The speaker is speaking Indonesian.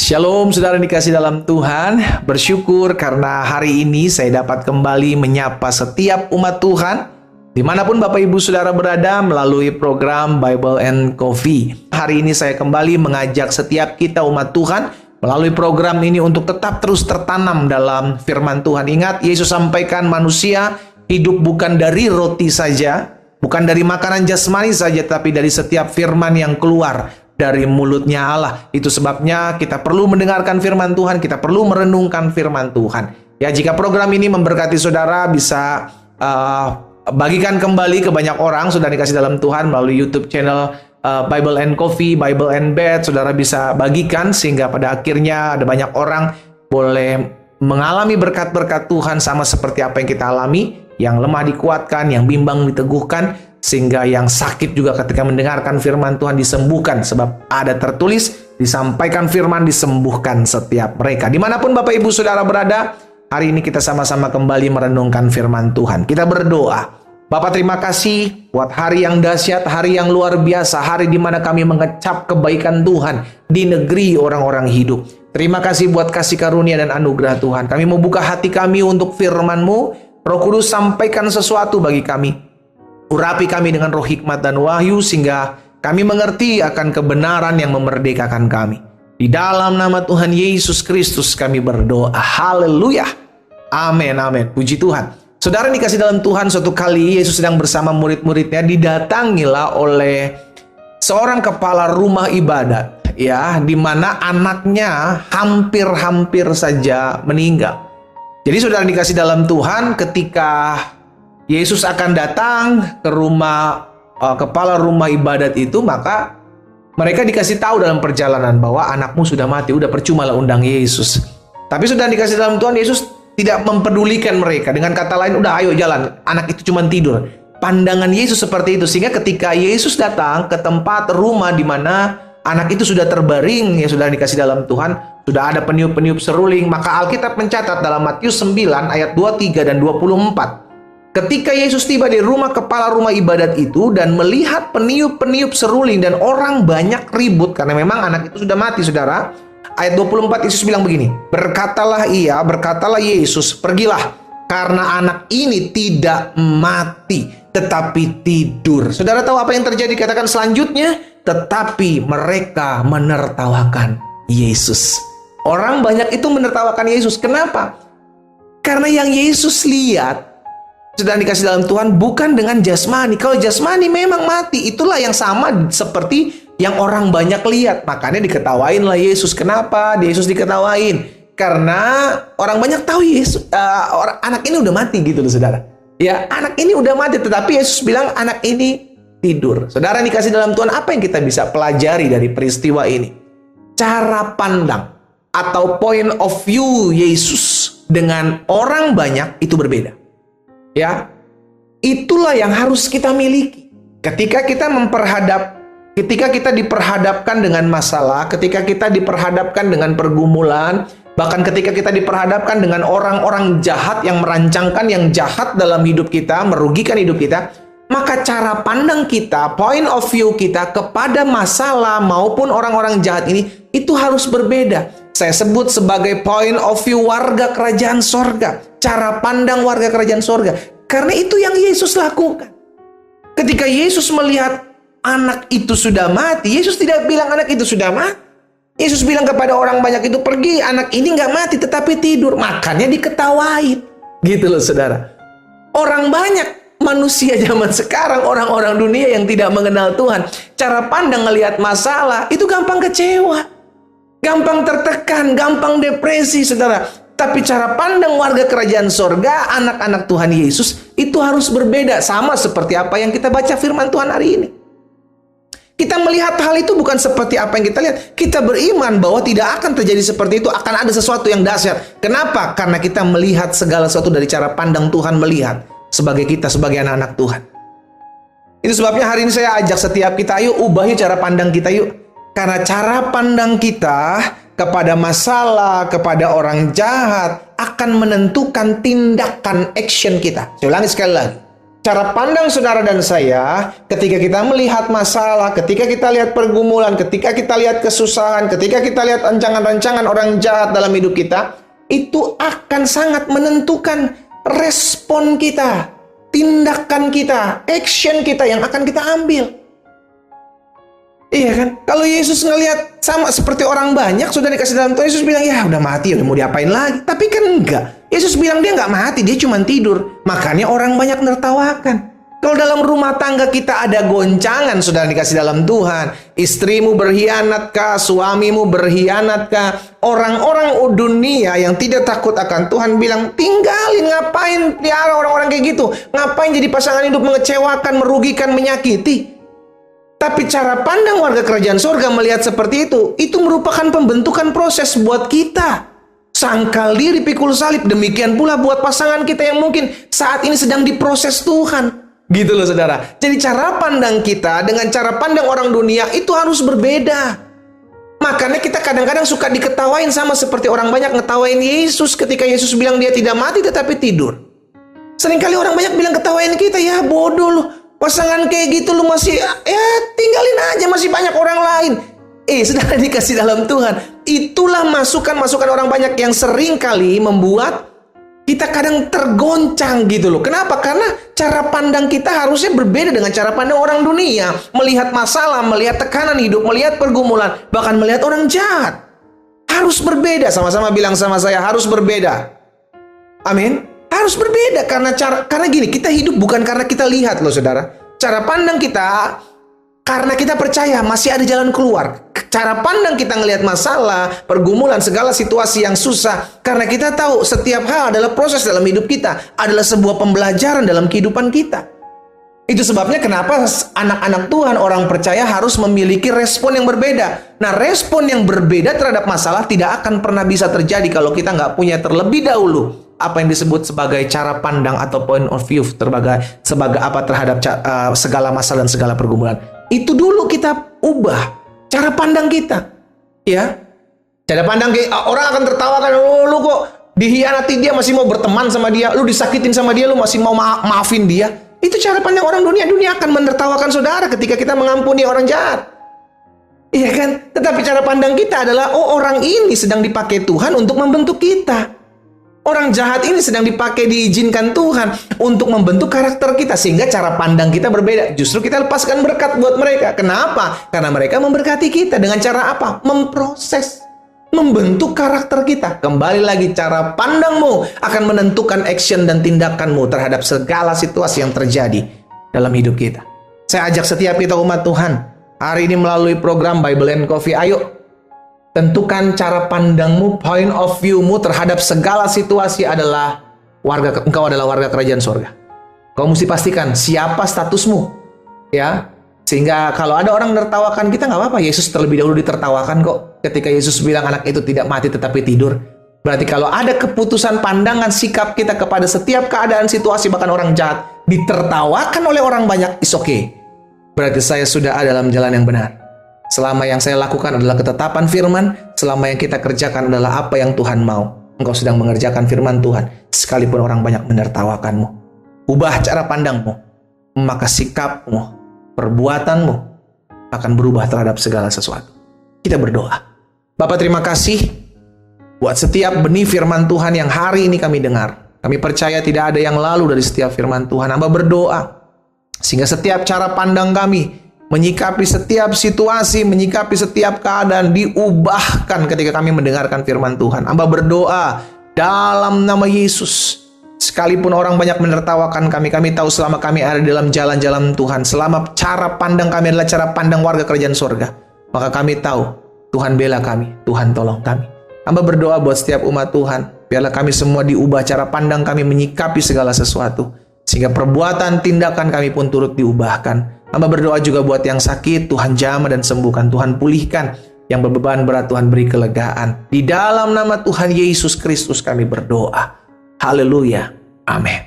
Shalom saudara dikasih dalam Tuhan. Bersyukur karena hari ini saya dapat kembali menyapa setiap umat Tuhan dimanapun Bapak Ibu Saudara berada melalui program Bible and Coffee. Hari ini saya kembali mengajak setiap kita umat Tuhan melalui program ini untuk tetap terus tertanam dalam firman Tuhan. Ingat, Yesus sampaikan manusia hidup bukan dari roti saja, bukan dari makanan jasmani saja, tapi dari setiap firman yang keluar dari mulutnya Allah. Itu sebabnya kita perlu mendengarkan firman Tuhan, kita perlu merenungkan firman Tuhan. Ya, jika program ini memberkati saudara, bisa bagikan kembali ke banyak orang. Saudara dikasih dalam Tuhan melalui YouTube channel Bible and Coffee, Bible and Bed. Saudara bisa bagikan sehingga pada akhirnya ada banyak orang boleh mengalami berkat-berkat Tuhan sama seperti apa yang kita alami. Yang lemah dikuatkan, yang bimbang diteguhkan, sehingga yang sakit juga ketika mendengarkan firman Tuhan disembuhkan. Sebab ada tertulis, disampaikan firman, disembuhkan setiap mereka. Dimanapun Bapak Ibu Saudara berada, hari ini kita sama-sama kembali merenungkan firman Tuhan. Kita berdoa. Bapak, terima kasih buat hari yang dahsyat, hari yang luar biasa, hari di mana kami mengecap kebaikan Tuhan di negeri orang-orang hidup. Terima kasih buat kasih karunia dan anugerah Tuhan. Kami mau buka hati kami untuk firman-Mu. Roh Kudus, sampaikan sesuatu bagi kami. Urapi kami dengan roh hikmat dan wahyu sehingga kami mengerti akan kebenaran yang memerdekakan kami. Di dalam nama Tuhan Yesus Kristus kami berdoa. Haleluya. Amin, amin. Puji Tuhan. Saudara dikasih dalam Tuhan, suatu kali Yesus sedang bersama murid-muridnya, didatangilah oleh seorang kepala rumah ibadat, ya, di mana anaknya hampir-hampir saja meninggal. Jadi saudara dikasih dalam Tuhan, ketika Yesus akan datang ke rumah kepala rumah ibadat itu, maka mereka dikasih tahu dalam perjalanan bahwa anakmu sudah mati, udah percuma lah undang Yesus. Tapi sudah dikasih dalam Tuhan, Yesus tidak mempedulikan mereka. Dengan kata lain, udah ayo jalan, anak itu cuma tidur. Pandangan Yesus seperti itu, sehingga ketika Yesus datang ke tempat rumah di mana anak itu sudah terbaring, ya sudah dikasih dalam Tuhan, sudah ada peniup-peniup seruling, maka Alkitab mencatat dalam Matius 9 ayat 23 dan 24. Ketika Yesus tiba di rumah kepala rumah ibadat itu dan melihat peniup-peniup seruling dan orang banyak ribut karena memang anak itu sudah mati, saudara. Ayat 24 Yesus bilang begini, berkatalah Yesus, pergilah karena anak ini tidak mati tetapi tidur. Saudara tahu apa yang terjadi? Katakan selanjutnya, tetapi mereka menertawakan Yesus. Orang banyak itu menertawakan Yesus. Kenapa? Karena yang Yesus lihat sedang dikasih dalam Tuhan bukan dengan jasmani. Kalau jasmani memang mati, itulah yang sama seperti yang orang banyak lihat. Makanya diketawain lah Yesus. Kenapa Yesus diketawain? Karena orang banyak tahu Yesus, anak ini udah mati gitu loh, saudara. Ya, anak ini udah mati, tetapi Yesus bilang anak ini tidur. Saudara dikasih dalam Tuhan, apa yang kita bisa pelajari dari peristiwa ini? Cara pandang atau point of view Yesus dengan orang banyak itu berbeda. Ya, itulah yang harus kita miliki. Ketika kita diperhadapkan dengan masalah, ketika kita diperhadapkan dengan pergumulan, bahkan ketika kita diperhadapkan dengan orang-orang jahat yang merancangkan yang jahat dalam hidup kita, merugikan hidup kita, maka cara pandang kita, point of view kita kepada masalah maupun orang-orang jahat ini, itu harus berbeda. Saya sebut sebagai point of view warga kerajaan sorga. Cara pandang warga kerajaan sorga. Karena itu yang Yesus lakukan. Ketika Yesus melihat anak itu sudah mati, Yesus tidak bilang anak itu sudah mati. Yesus bilang kepada orang banyak itu, pergi, anak ini nggak mati tetapi tidur. Makanya diketawain. Gitu loh, saudara. Orang banyak, manusia zaman sekarang, orang-orang dunia yang tidak mengenal Tuhan, cara pandang melihat masalah itu gampang kecewa, gampang tertekan, gampang depresi, saudara. Tapi cara pandang warga kerajaan sorga, anak-anak Tuhan Yesus, itu harus berbeda. Sama seperti apa yang kita baca firman Tuhan hari ini. Kita melihat hal itu bukan seperti apa yang kita lihat. Kita beriman bahwa tidak akan terjadi seperti itu, akan ada sesuatu yang dahsyat. Kenapa? Karena kita melihat segala sesuatu dari cara pandang Tuhan melihat. Sebagai kita, sebagai anak-anak Tuhan. Itu sebabnya hari ini saya ajak setiap kita, yuk ubah yuk cara pandang kita yuk. Karena cara pandang kita kepada masalah, kepada orang jahat akan menentukan tindakan action kita. Saya ulangi sekali lagi. cara pandang saudara dan saya ketika kita melihat masalah, ketika kita lihat pergumulan, ketika kita lihat kesusahan, ketika kita lihat rancangan-rancangan orang jahat dalam hidup kita, itu akan sangat menentukan respon kita, tindakan kita, action kita yang akan kita ambil. Iya kan? Kalau Yesus ngelihat sama seperti orang banyak sudah dikasih dalam Tuhan, Yesus bilang, ya udah mati, udah mau diapain lagi? Tapi kan enggak. Yesus bilang dia nggak mati, dia cuma tidur. Makanya orang banyak nertawakan. Kalau dalam rumah tangga kita ada goncangan, sudah dikasih dalam Tuhan. Istrimu berkhianatkah? Suamimu berkhianatkah? Orang-orang dunia yang tidak takut akan Tuhan bilang, tinggalin, ngapain piara orang-orang kayak gitu? Ngapain jadi pasangan hidup mengecewakan, merugikan, menyakiti? Tapi cara pandang warga kerajaan surga melihat seperti itu merupakan pembentukan proses buat kita. Sangkal diri, pikul salib. Demikian pula buat pasangan kita yang mungkin saat ini sedang diproses Tuhan. Gitu loh saudara. Jadi cara pandang kita dengan cara pandang orang dunia itu harus berbeda. Makanya kita kadang-kadang suka diketawain sama seperti orang banyak ngetawain Yesus ketika Yesus bilang dia tidak mati tetapi tidur. Seringkali orang banyak bilang ketawain kita, ya bodoh loh. Pasangan kayak gitu lu masih, ya tinggalin aja, masih banyak orang lain. Saudara dikasih dalam Tuhan. Itulah masukan-masukan orang banyak yang sering kali membuat kita kadang tergoncang gitu loh. Kenapa? Karena cara pandang kita harusnya berbeda dengan cara pandang orang dunia. Melihat masalah, melihat tekanan hidup, melihat pergumulan, bahkan melihat orang jahat. Harus berbeda. Sama-sama bilang sama saya, harus berbeda. Amin. Harus berbeda karena gini, kita hidup bukan karena kita lihat loh saudara. Cara pandang kita karena kita percaya masih ada jalan keluar. Cara pandang kita ngelihat masalah, pergumulan, segala situasi yang susah karena kita tahu setiap hal adalah proses dalam hidup kita, adalah sebuah pembelajaran dalam kehidupan kita. Itu sebabnya kenapa anak-anak Tuhan, orang percaya harus memiliki respon yang berbeda. Nah, respon yang berbeda terhadap masalah tidak akan pernah bisa terjadi kalau kita nggak punya terlebih dahulu apa yang disebut sebagai cara pandang atau point of view sebagai apa terhadap segala masalah dan segala pergumulan. Itu dulu kita ubah cara pandang kita, ya. Cara pandang orang akan tertawakan, oh, lu kok dihianati dia masih mau berteman sama dia, lu disakitin sama dia lu masih mau maafin dia. Itu cara pandang orang dunia. Dunia akan menertawakan saudara ketika kita mengampuni orang jahat. Iya kan? Tetapi cara pandang kita adalah, oh orang ini sedang dipakai Tuhan untuk membentuk kita. Orang jahat ini sedang dipakai, diizinkan Tuhan untuk membentuk karakter kita. Sehingga cara pandang kita berbeda. Justru kita lepaskan berkat buat mereka. Kenapa? Karena mereka memberkati kita. Dengan cara apa? Memproses. Membentuk karakter kita. Kembali lagi, cara pandangmu akan menentukan action dan tindakanmu terhadap segala situasi yang terjadi dalam hidup kita. Saya ajak setiap kita umat Tuhan hari ini melalui program Bible and Coffee. Ayo, tentukan cara pandangmu, point of view-mu terhadap segala situasi adalah engkau adalah warga kerajaan surga. Kau mesti pastikan siapa statusmu, ya. Sehingga kalau ada orang menertawakan kita, nggak apa-apa. Yesus terlebih dahulu ditertawakan kok. Ketika Yesus bilang anak itu tidak mati tetapi tidur. Berarti kalau ada keputusan pandangan sikap kita kepada setiap keadaan situasi bahkan orang jahat ditertawakan oleh orang banyak, is okay. Berarti saya sudah ada dalam jalan yang benar. Selama yang saya lakukan adalah ketetapan firman, selama yang kita kerjakan adalah apa yang Tuhan mau. Engkau sedang mengerjakan firman Tuhan, sekalipun orang banyak menertawakanmu. Ubah cara pandangmu, maka sikapmu, perbuatanmu akan berubah terhadap segala sesuatu. Kita berdoa. Bapak, terima kasih buat setiap benih firman Tuhan yang hari ini kami dengar. Kami percaya tidak ada yang lalu dari setiap firman Tuhan. Hamba berdoa sehingga setiap cara pandang kami menyikapi setiap situasi, menyikapi setiap keadaan diubahkan ketika kami mendengarkan firman Tuhan. Hamba berdoa dalam nama Yesus. Sekalipun orang banyak menertawakan kami, kami tahu selama kami ada dalam jalan-jalan Tuhan, selama cara pandang kami adalah cara pandang warga kerajaan surga, maka kami tahu Tuhan bela kami, Tuhan tolong kami. Hamba berdoa buat setiap umat Tuhan, biarlah kami semua diubah cara pandang kami menyikapi segala sesuatu, sehingga perbuatan, tindakan kami pun turut diubahkan. Hamba berdoa juga buat yang sakit, Tuhan jamah dan sembuhkan, Tuhan pulihkan. Yang berbeban berat, Tuhan beri kelegaan. Di dalam nama Tuhan Yesus Kristus kami berdoa. Haleluya. Amin.